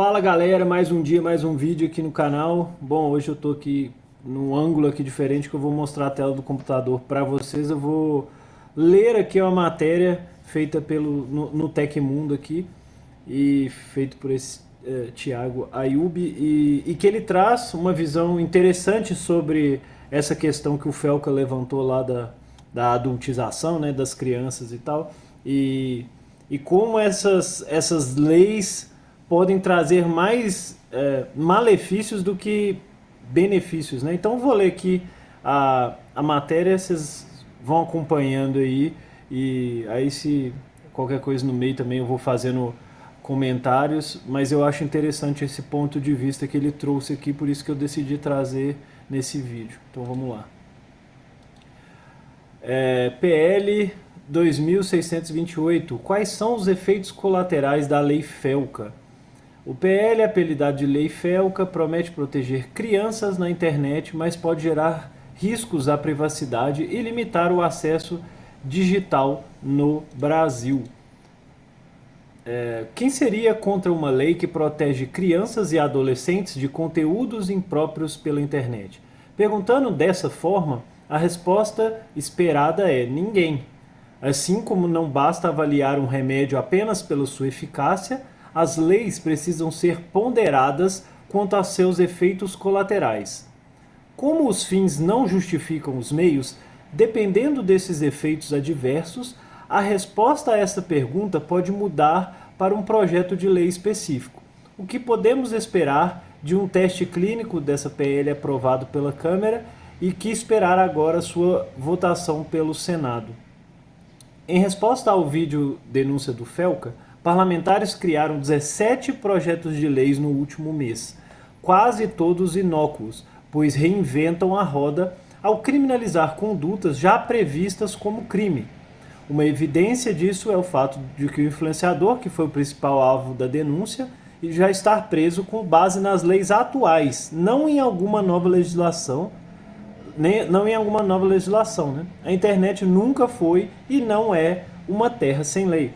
Fala galera, mais um dia, mais um vídeo aqui no canal. Bom, hoje eu tô aqui num ângulo aqui diferente que eu vou mostrar a tela do computador para vocês. Eu vou ler aqui uma matéria feita no Tecmundo aqui e feito por esse Thiago Ayub e que ele traz uma visão interessante sobre essa questão que o Felca levantou lá da adultização, né, das crianças e tal, e como essas leis podem trazer mais malefícios do que benefícios, né? Então eu vou ler aqui a matéria, vocês vão acompanhando aí, e aí se qualquer coisa no meio também eu vou fazendo comentários, mas eu acho interessante esse ponto de vista que ele trouxe aqui, por isso que eu decidi trazer nesse vídeo. Então vamos lá. PL 2628. Quais são os efeitos colaterais da Lei Felca? O PL, apelidado de Lei Felca, promete proteger crianças na internet, mas pode gerar riscos à privacidade e limitar o acesso digital no Brasil. Quem seria contra uma lei que protege crianças e adolescentes de conteúdos impróprios pela internet? Perguntando dessa forma, a resposta esperada é ninguém. Assim como não basta avaliar um remédio apenas pela sua eficácia, as leis precisam ser ponderadas quanto a seus efeitos colaterais. Como os fins não justificam os meios, dependendo desses efeitos adversos, a resposta a essa pergunta pode mudar para um projeto de lei específico. O que podemos esperar de um teste clínico dessa PL aprovado pela Câmara e que esperar agora sua votação pelo Senado? Em resposta ao vídeo denúncia do Felca, parlamentares criaram 17 projetos de leis no último mês, quase todos inócuos, pois reinventam a roda ao criminalizar condutas já previstas como crime. Uma evidência disso é o fato de que o influenciador, que foi o principal alvo da denúncia, já está preso com base nas leis atuais, não em alguma nova legislação, né? A internet nunca foi e não é uma terra sem lei.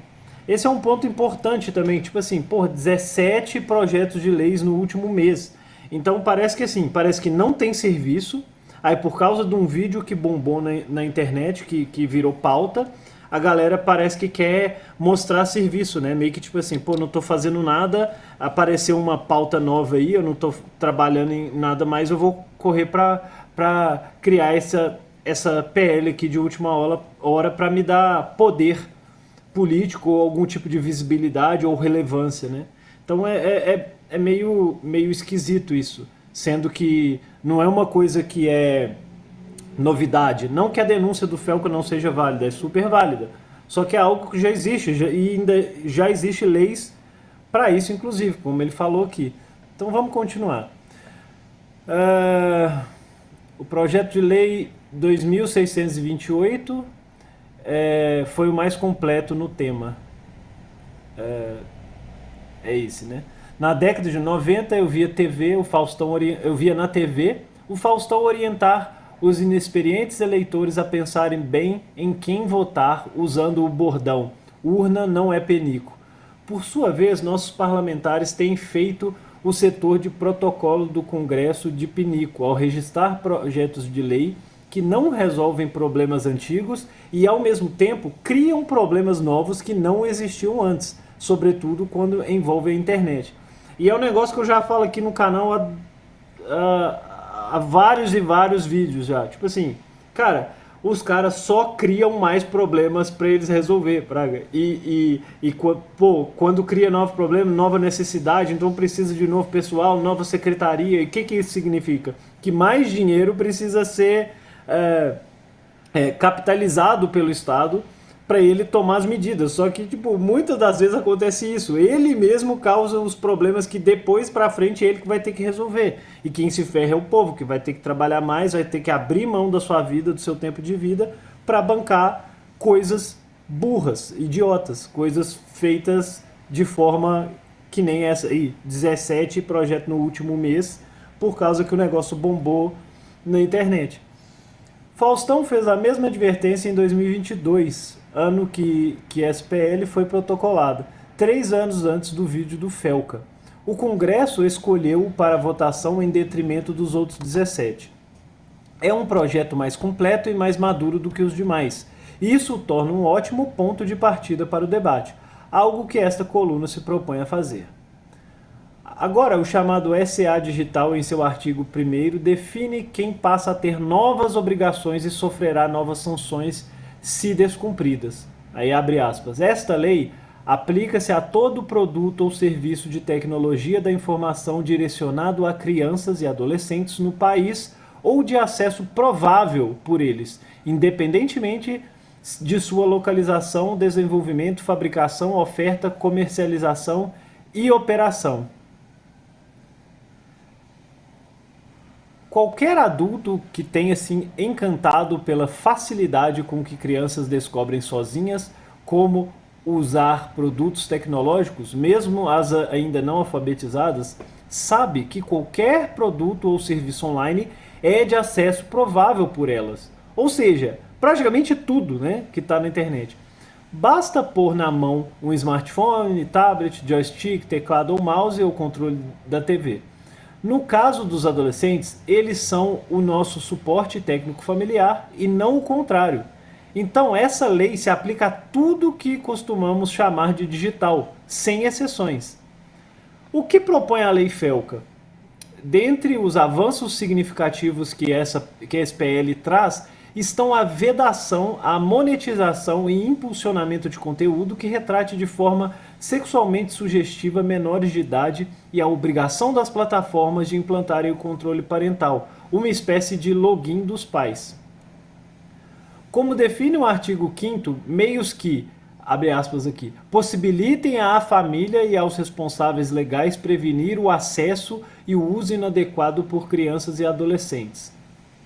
Esse é um ponto importante também, tipo assim, 17 projetos de leis no último mês. Então parece que não tem serviço, aí por causa de um vídeo que bombou na internet, que virou pauta, a galera parece que quer mostrar serviço, né? Meio que tipo assim, não tô fazendo nada, apareceu uma pauta nova aí, eu não tô trabalhando em nada mais, eu vou correr pra criar essa PL aqui de última hora pra me dar poder político ou algum tipo de visibilidade ou relevância, né? Então é meio esquisito isso, sendo que não é uma coisa que é novidade. Não que a denúncia do Felca não seja válida, é super válida. Só que é algo que já existe, e ainda já existe leis para isso, inclusive, como ele falou aqui. Então vamos continuar. O projeto de lei 2628 foi o mais completo no tema. É esse, né? Na década de 90 eu via na TV o Faustão orientar os inexperientes eleitores a pensarem bem em quem votar usando o bordão: urna não é penico. Por sua vez, nossos parlamentares têm feito o setor de protocolo do Congresso de pinico ao registrar projetos de lei que não resolvem problemas antigos e, ao mesmo tempo, criam problemas novos que não existiam antes, sobretudo quando envolve a internet. E é um negócio que eu já falo aqui no canal há vários e vários vídeos já. Tipo assim, cara, os caras só criam mais problemas para eles resolver, praga. Quando cria novo problema, nova necessidade, então precisa de novo pessoal, nova secretaria. E o que isso significa? Que mais dinheiro precisa ser capitalizado pelo Estado para ele tomar as medidas. Só que, muitas das vezes acontece isso. Ele mesmo causa os problemas que depois para frente ele que vai ter que resolver. E quem se ferra é o povo, que vai ter que trabalhar mais, vai ter que abrir mão da sua vida, do seu tempo de vida, para bancar coisas burras, idiotas, coisas feitas de forma que nem essa aí. 17 projetos no último mês, por causa que o negócio bombou na internet. Faustão fez a mesma advertência em 2022, ano que a SPL foi protocolada, 3 anos antes do vídeo do Felca. o Congresso escolheu para votação em detrimento dos outros 17. É um projeto mais completo e mais maduro do que os demais. Isso o torna um ótimo ponto de partida para o debate, algo que esta coluna se propõe a fazer. Agora, o chamado SA Digital, em seu artigo 1º, define quem passa a ter novas obrigações e sofrerá novas sanções se descumpridas. Aí abre aspas. Esta lei aplica-se a todo produto ou serviço de tecnologia da informação direcionado a crianças e adolescentes no país ou de acesso provável por eles, independentemente de sua localização, desenvolvimento, fabricação, oferta, comercialização e operação. Qualquer adulto que tenha se encantado pela facilidade com que crianças descobrem sozinhas como usar produtos tecnológicos, mesmo as ainda não alfabetizadas, sabe que qualquer produto ou serviço online é de acesso provável por elas. Ou seja, praticamente tudo, né, que está na internet. Basta pôr na mão um smartphone, tablet, joystick, teclado ou mouse ou controle da TV. No caso dos adolescentes, eles são o nosso suporte técnico familiar e não o contrário. Então essa lei se aplica a tudo que costumamos chamar de digital, sem exceções. O que propõe a Lei Felca? Dentre os avanços significativos que a SPL traz, estão a vedação, a monetização e impulsionamento de conteúdo que retrate de forma sexualmente sugestiva menores de idade e a obrigação das plataformas de implantarem o controle parental, uma espécie de login dos pais. Como define o artigo 5º, meios que, abre aspas aqui, possibilitem à família e aos responsáveis legais prevenir o acesso e o uso inadequado por crianças e adolescentes.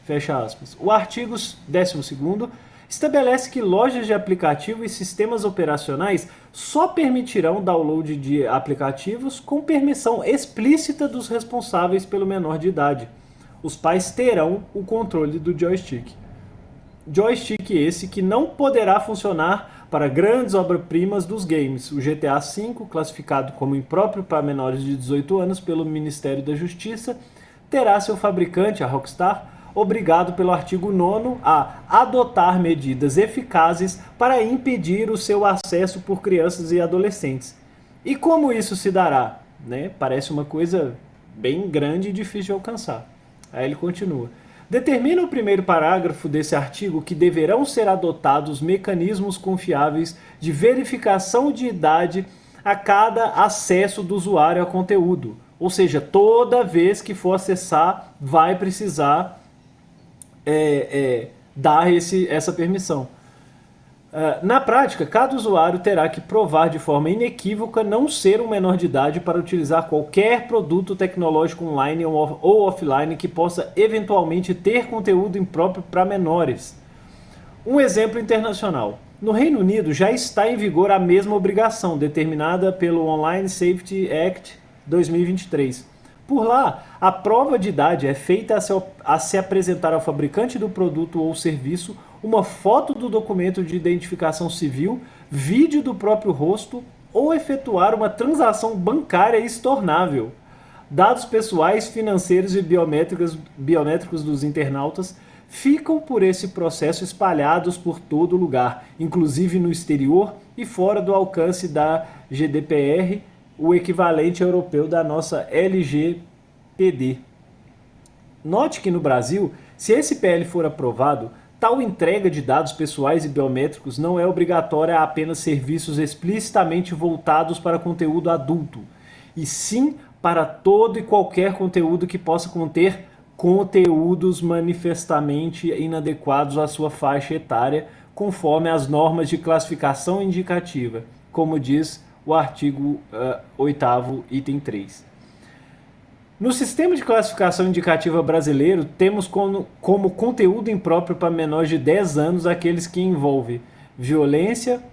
Fecha aspas. O artigo 12º estabelece que lojas de aplicativo e sistemas operacionais só permitirão download de aplicativos com permissão explícita dos responsáveis pelo menor de idade. Os pais terão o controle do joystick. Joystick esse que não poderá funcionar para grandes obras-primas dos games. O GTA V, classificado como impróprio para menores de 18 anos pelo Ministério da Justiça, terá seu fabricante, a Rockstar, obrigado pelo artigo 9º a adotar medidas eficazes para impedir o seu acesso por crianças e adolescentes. E como isso se dará? Né? Parece uma coisa bem grande e difícil de alcançar. Aí ele continua. Determina o primeiro parágrafo desse artigo que deverão ser adotados mecanismos confiáveis de verificação de idade a cada acesso do usuário a conteúdo. Ou seja, toda vez que for acessar, vai precisar dar essa permissão. Na prática, cada usuário terá que provar de forma inequívoca não ser um menor de idade para utilizar qualquer produto tecnológico online ou offline que possa eventualmente ter conteúdo impróprio para menores. Um exemplo internacional. No Reino Unido já está em vigor a mesma obrigação, determinada pelo Online Safety Act 2023. Por lá, a prova de idade é feita a se apresentar ao fabricante do produto ou serviço uma foto do documento de identificação civil, vídeo do próprio rosto ou efetuar uma transação bancária estornável. Dados pessoais, financeiros e biométricos dos internautas ficam por esse processo espalhados por todo lugar, inclusive no exterior e fora do alcance da GDPR, o equivalente europeu da nossa LGPD. Note que no Brasil, se esse PL for aprovado, tal entrega de dados pessoais e biométricos não é obrigatória a apenas serviços explicitamente voltados para conteúdo adulto, e sim para todo e qualquer conteúdo que possa conter conteúdos manifestamente inadequados à sua faixa etária, conforme as normas de classificação indicativa, como diz o artigo 8º, item 3. No sistema de classificação indicativa brasileiro, temos como conteúdo impróprio para menores de 10 anos aqueles que envolvem violência,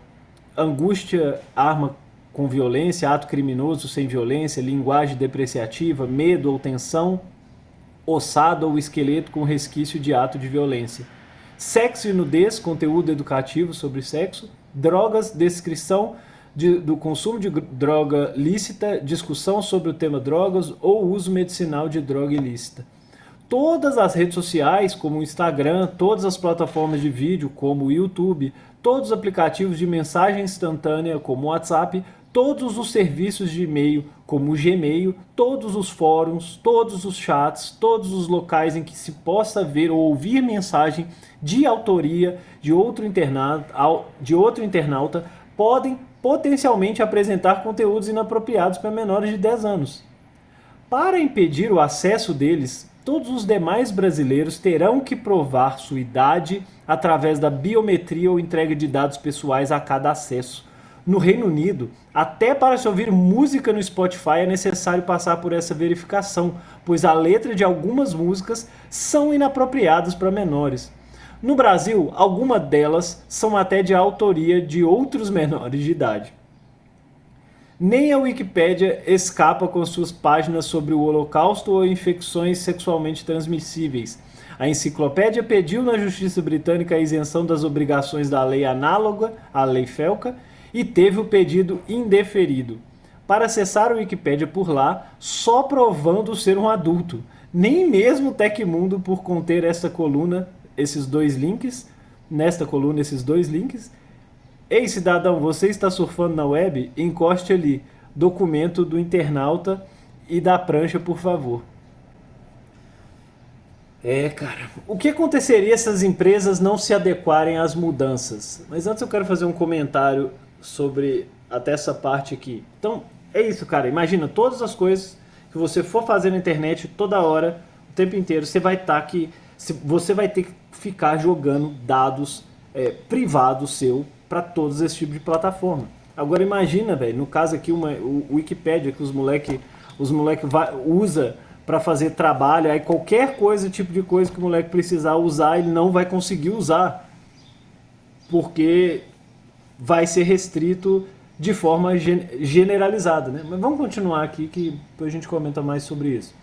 angústia, arma com violência, ato criminoso sem violência, linguagem depreciativa, medo ou tensão, ossada ou esqueleto com resquício de ato de violência. Sexo e nudez, conteúdo educativo sobre sexo, drogas, descrição do consumo de droga lícita, discussão sobre o tema drogas ou uso medicinal de droga ilícita. Todas as redes sociais, como o Instagram, todas as plataformas de vídeo, como o YouTube, todos os aplicativos de mensagem instantânea, como o WhatsApp, todos os serviços de e-mail, como o Gmail, todos os fóruns, todos os chats, todos os locais em que se possa ver ou ouvir mensagem de autoria de outro internauta podem potencialmente apresentar conteúdos inapropriados para menores de 10 anos. Para impedir o acesso deles, todos os demais brasileiros terão que provar sua idade através da biometria ou entrega de dados pessoais a cada acesso. No Reino Unido, até para se ouvir música no Spotify é necessário passar por essa verificação, pois a letra de algumas músicas são inapropriadas para menores. No Brasil, algumas delas são até de autoria de outros menores de idade. Nem a Wikipédia escapa com suas páginas sobre o Holocausto ou infecções sexualmente transmissíveis. A enciclopédia pediu na Justiça Britânica a isenção das obrigações da lei análoga à Lei Felca e teve o pedido indeferido. Para acessar a Wikipédia por lá, só provando ser um adulto. Nem mesmo o Tecmundo, por conter esta coluna, esses dois links, nesta coluna esses dois links. Ei, cidadão, você está surfando na web? Encoste ali, documento do internauta e da prancha, por favor. Cara, o que aconteceria se as empresas não se adequarem às mudanças? Mas antes eu quero fazer um comentário sobre até essa parte aqui. Então, é isso, cara. Imagina todas as coisas que você for fazer na internet toda hora, o tempo inteiro, você vai estar aqui, você vai ter que ficar jogando dados privados seu para todos esse tipo de plataforma. Agora imagina, velho, no caso aqui o Wikipedia que os moleque usa para fazer trabalho, aí qualquer coisa, tipo de coisa que o moleque precisar usar, ele não vai conseguir usar, porque vai ser restrito de forma generalizada, né? Mas vamos continuar aqui que depois a gente comenta mais sobre isso.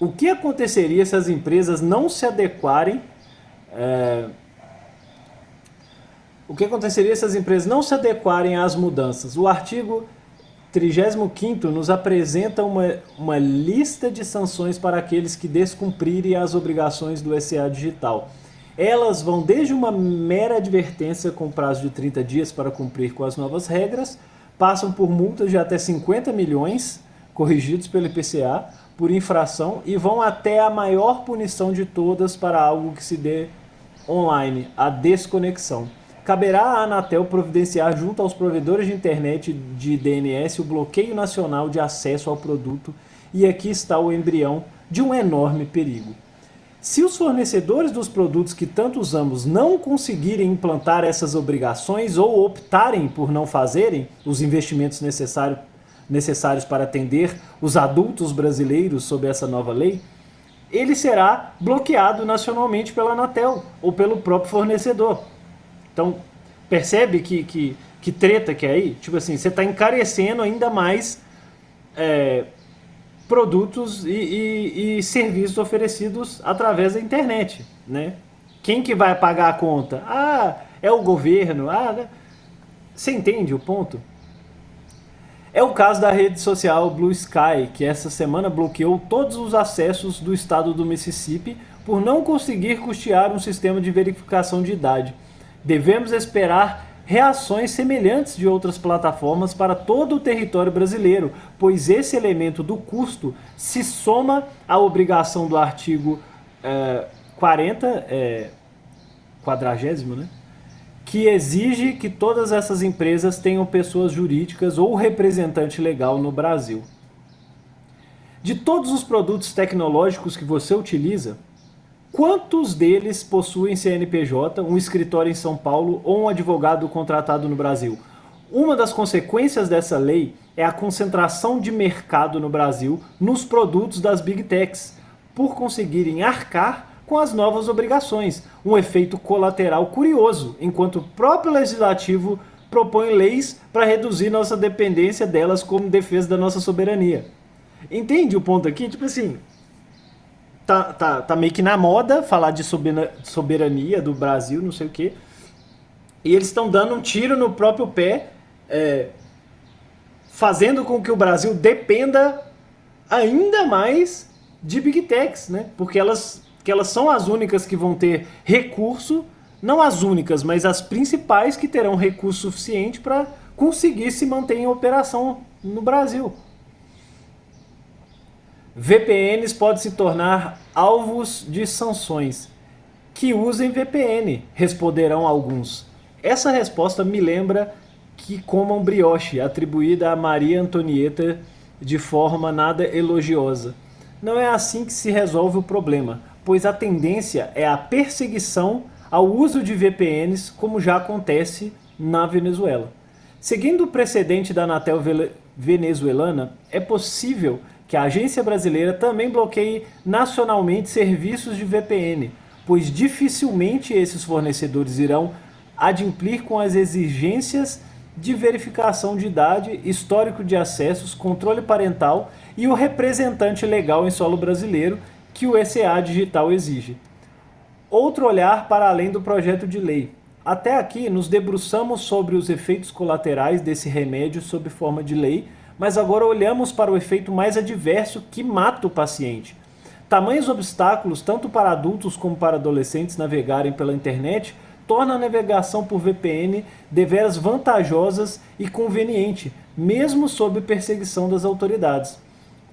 O que aconteceria se as empresas não se adequarem às mudanças? O artigo 35º nos apresenta uma lista de sanções para aqueles que descumprirem as obrigações do SA Digital. Elas vão desde uma mera advertência com prazo de 30 dias para cumprir com as novas regras, passam por multas de até 50 milhões, corrigidos pelo IPCA, por infração, e vão até a maior punição de todas para algo que se dê online, a desconexão. Caberá à Anatel providenciar junto aos provedores de internet de DNS o bloqueio nacional de acesso ao produto, e aqui está o embrião de um enorme perigo. Se os fornecedores dos produtos que tanto usamos não conseguirem implantar essas obrigações ou optarem por não fazerem os investimentos necessários para atender os adultos brasileiros sob essa nova lei, ele será bloqueado nacionalmente pela Anatel ou pelo próprio fornecedor. Então, percebe que treta que é aí? Tipo assim, você está encarecendo ainda mais produtos e serviços oferecidos através da internet, né? Quem que vai pagar a conta? É o governo. Né? Você entende o ponto? É o caso da rede social Blue Sky, que essa semana bloqueou todos os acessos do estado do Mississippi por não conseguir custear um sistema de verificação de idade. Devemos esperar reações semelhantes de outras plataformas para todo o território brasileiro, pois esse elemento do custo se soma à obrigação do artigo 40, né? Que exige que todas essas empresas tenham pessoas jurídicas ou representante legal no Brasil. De todos os produtos tecnológicos que você utiliza, quantos deles possuem CNPJ, um escritório em São Paulo ou um advogado contratado no Brasil? Uma das consequências dessa lei é a concentração de mercado no Brasil nos produtos das Big Techs, por conseguirem arcar com as novas obrigações, um efeito colateral curioso, enquanto o próprio legislativo propõe leis para reduzir nossa dependência delas como defesa da nossa soberania. Entende o ponto aqui? Tipo assim, tá meio que na moda falar de soberania do Brasil, não sei o quê, e eles estão dando um tiro no próprio pé fazendo com que o Brasil dependa ainda mais de Big Techs, né? Porque elas são as únicas que vão ter recurso, não as únicas, mas as principais que terão recurso suficiente para conseguir se manter em operação no Brasil. VPNs podem se tornar alvos de sanções. Que usem VPN, responderão alguns. Essa resposta me lembra que comam brioche, atribuída a Maria Antonieta de forma nada elogiosa. Não é assim que se resolve o problema, pois a tendência é a perseguição ao uso de VPNs, como já acontece na Venezuela. Seguindo o precedente da Anatel venezuelana, é possível que a agência brasileira também bloqueie nacionalmente serviços de VPN, pois dificilmente esses fornecedores irão adimplir com as exigências de verificação de idade, histórico de acessos, controle parental e o representante legal em solo brasileiro que o ECA Digital exige. Outro olhar para além do projeto de lei. Até aqui nos debruçamos sobre os efeitos colaterais desse remédio sob forma de lei, mas agora olhamos para o efeito mais adverso que mata o paciente. Tamanhos obstáculos, tanto para adultos como para adolescentes navegarem pela internet, torna a navegação por VPN deveras vantajosas e conveniente, mesmo sob perseguição das autoridades.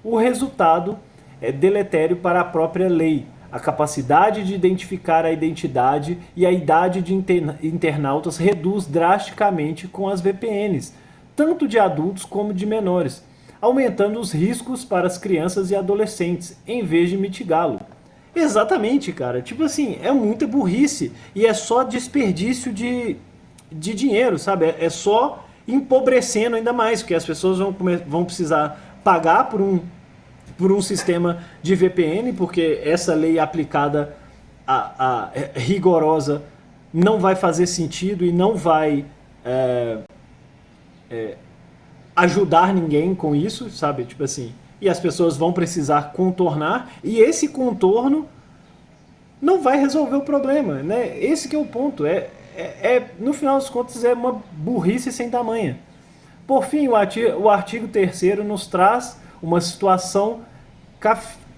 O resultado é deletério para a própria lei. A capacidade de identificar a identidade e a idade de internautas reduz drasticamente com as VPNs, tanto de adultos como de menores, aumentando os riscos para as crianças e adolescentes, em vez de mitigá-lo. Exatamente, cara. Tipo assim, é muita burrice e é só desperdício de dinheiro, sabe? É só empobrecendo ainda mais, porque as pessoas vão precisar pagar por um sistema de VPN, porque essa lei aplicada rigorosa não vai fazer sentido e não vai ajudar ninguém com isso, sabe? Tipo assim, e as pessoas vão precisar contornar, e esse contorno não vai resolver o problema, né? Esse que é o ponto. No final das contas, é uma burrice sem tamanha. Por fim, o artigo 3º nos traz uma situação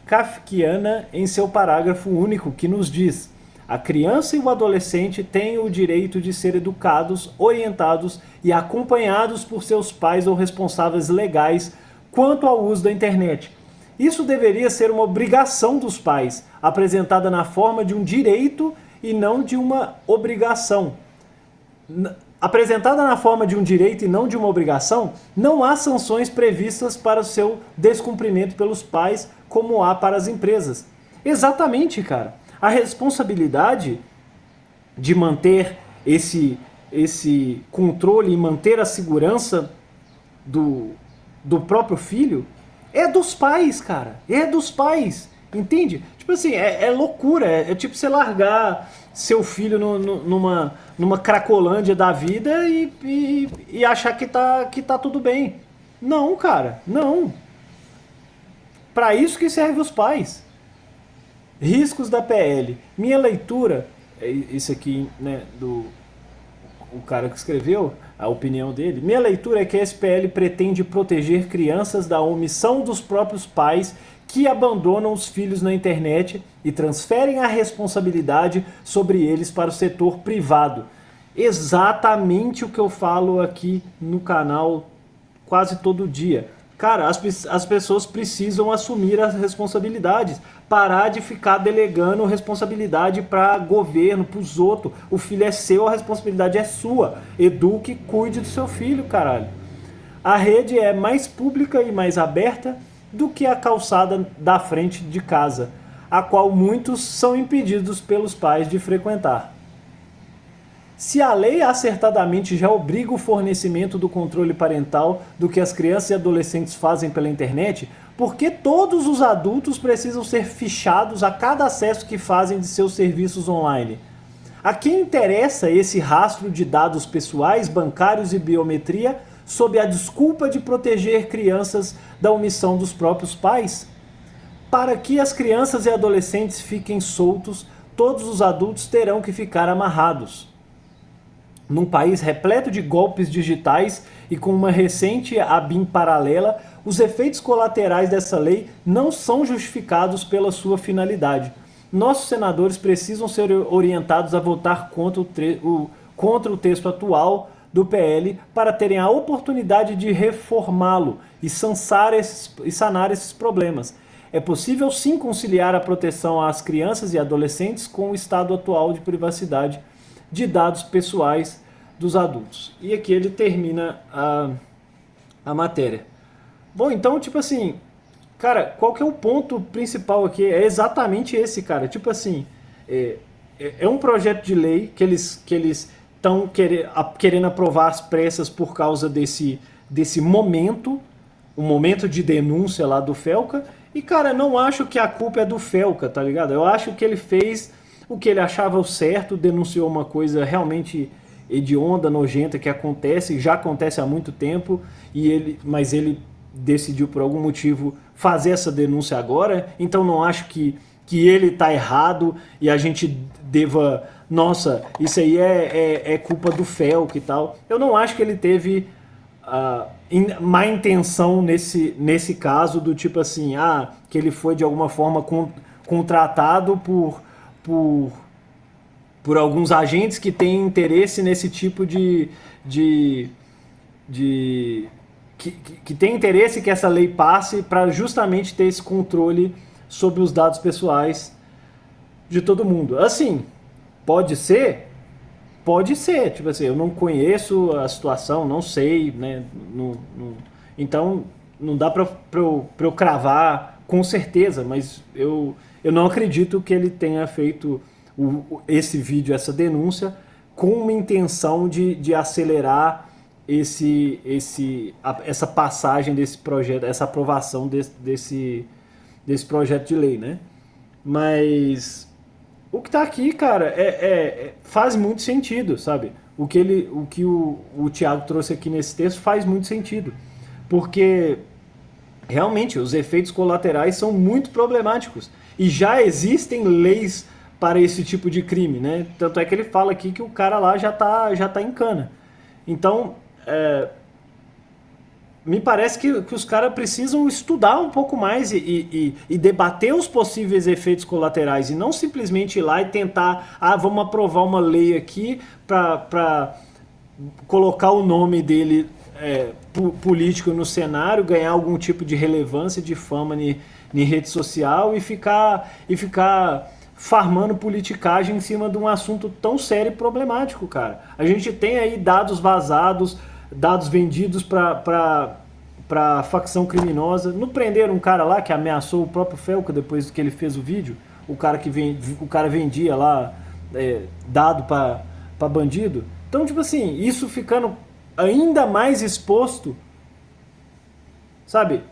kafkiana em seu parágrafo único, que nos diz: a criança e o adolescente têm o direito de ser educados, orientados e acompanhados por seus pais ou responsáveis legais quanto ao uso da internet. Isso deveria ser uma obrigação dos pais, apresentada na forma de um direito e não de uma obrigação. Apresentada na forma de um direito e não de uma obrigação, não há sanções previstas para o seu descumprimento pelos pais, como há para as empresas. Exatamente, cara. A responsabilidade de manter esse controle e manter a segurança do próprio filho é dos pais, cara. É dos pais. Entende? Tipo assim, é loucura. É tipo você largar seu filho numa cracolândia da vida e achar que tá tudo bem. Não, cara. Não. Para isso que servem os pais. Riscos da PL. Minha leitura, isso aqui, né, o cara que escreveu, a opinião dele. Minha leitura é que a SPL pretende proteger crianças da omissão dos próprios pais que abandonam os filhos na internet e transferem a responsabilidade sobre eles para o setor privado. Exatamente o que eu falo aqui no canal quase todo dia. Cara, as pessoas precisam assumir as responsabilidades, parar de ficar delegando responsabilidade para governo, para os outros. O filho é seu, a responsabilidade é sua. Eduque e cuide do seu filho, caralho. A rede é mais pública e mais aberta do que a calçada da frente de casa, a qual muitos são impedidos pelos pais de frequentar. Se a lei acertadamente já obriga o fornecimento do controle parental do que as crianças e adolescentes fazem pela internet, por que todos os adultos precisam ser fichados a cada acesso que fazem de seus serviços online? A quem interessa esse rastro de dados pessoais, bancários e biometria sob a desculpa de proteger crianças da omissão dos próprios pais? Para que as crianças e adolescentes fiquem soltos, todos os adultos terão que ficar amarrados. num país repleto de golpes digitais e com uma recente ABIN paralela, os efeitos colaterais dessa lei não são justificados pela sua finalidade. Nossos senadores precisam ser orientados a votar contra o texto atual do PL para terem a oportunidade de reformá-lo e sanar esses problemas. É possível sim conciliar a proteção às crianças e adolescentes com o estado atual de privacidade de dados pessoais dos adultos. E aqui ele termina a matéria. Bom, então, tipo assim, cara, qual que é o ponto principal aqui? É exatamente esse, cara. Tipo assim, é um projeto de lei que eles estão querendo aprovar às pressas por causa desse momento, o momento de denúncia lá do Felca. E, cara, não acho que a culpa é do Felca, tá ligado? Eu acho que ele fez o que ele achava o certo, denunciou uma coisa realmente hedionda, nojenta, que acontece, já acontece há muito tempo, mas ele decidiu por algum motivo fazer essa denúncia agora, então não acho que ele tá errado e a gente deva, nossa, isso aí é culpa do Felca e tal. Eu não acho que ele teve má intenção nesse caso, do tipo assim, que ele foi de alguma forma contratado por alguns agentes que têm interesse nesse tipo que tem interesse que essa lei passe para justamente ter esse controle sobre os dados pessoais de todo mundo. Assim, pode ser, tipo assim, eu não conheço a situação, não sei, né? Então não dá para eu cravar com certeza, mas eu não acredito que ele tenha feito esse vídeo, essa denúncia, com uma intenção de acelerar essa passagem desse projeto, essa aprovação desse projeto de lei, né? Mas o que tá aqui, cara, faz muito sentido, sabe? O que o Thiago trouxe aqui nesse texto faz muito sentido. Porque realmente os efeitos colaterais são muito problemáticos. E já existem leis para esse tipo de crime, né? Tanto é que ele fala aqui que o cara lá já tá em cana. Então, me parece que os caras precisam estudar um pouco mais e debater os possíveis efeitos colaterais e não simplesmente ir lá e tentar, vamos aprovar uma lei aqui para colocar o nome dele político no cenário, ganhar algum tipo de relevância, de fama em rede social e ficar farmando politicagem em cima de um assunto tão sério e problemático, cara. A gente tem aí dados vazados, dados vendidos para facção criminosa. Não prenderam um cara lá que ameaçou o próprio Felca depois que ele fez o vídeo? O cara vendia lá dado para bandido. Então, tipo assim, isso ficando ainda mais exposto, sabe?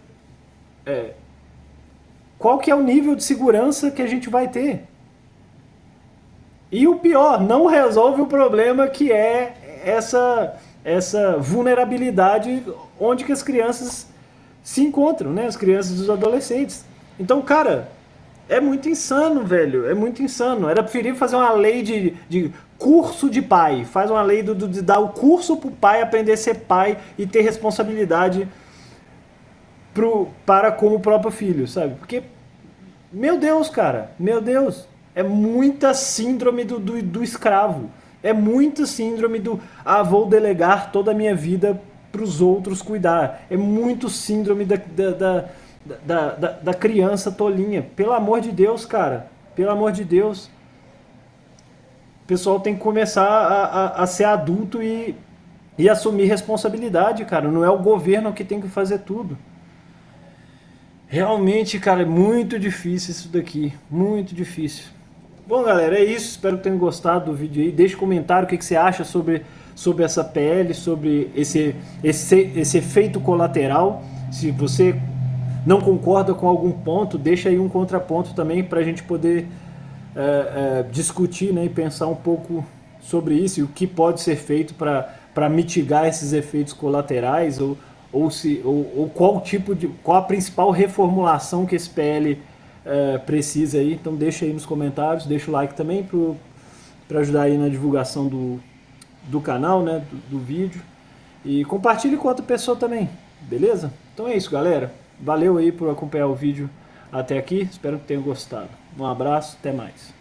Qual que é o nível de segurança que a gente vai ter? E o pior, não resolve o problema que é essa vulnerabilidade onde que as crianças se encontram, né? As crianças e os adolescentes. Então, cara, é muito insano, velho. É muito insano. Era preferível fazer uma lei de curso de pai. Faz uma lei de dar o curso pro pai aprender a ser pai e ter responsabilidade para com o próprio filho, sabe? Porque, meu Deus, cara, meu Deus. É muita síndrome do escravo. É muita síndrome vou delegar toda a minha vida para os outros cuidar. É muito síndrome da criança tolinha. Pelo amor de Deus, cara. Pelo amor de Deus. O pessoal tem que começar a ser adulto e assumir responsabilidade, cara. Não é o governo que tem que fazer tudo. Realmente, cara, é muito difícil isso daqui. Muito difícil. Bom, galera, é isso. Espero que tenham gostado do vídeo aí. Deixe um comentário o que você acha sobre essa PL, sobre esse efeito colateral. Se você não concorda com algum ponto, deixa aí um contraponto também para a gente poder discutir, né, e pensar um pouco sobre isso e o que pode ser feito para mitigar esses efeitos colaterais ou qual a principal reformulação que esse PL precisa aí. Então deixa aí nos comentários, deixa o like também para ajudar aí na divulgação do canal, né, do vídeo. E compartilhe com outra pessoa também, beleza? Então é isso, galera. Valeu aí por acompanhar o vídeo até aqui, espero que tenham gostado. Um abraço, até mais.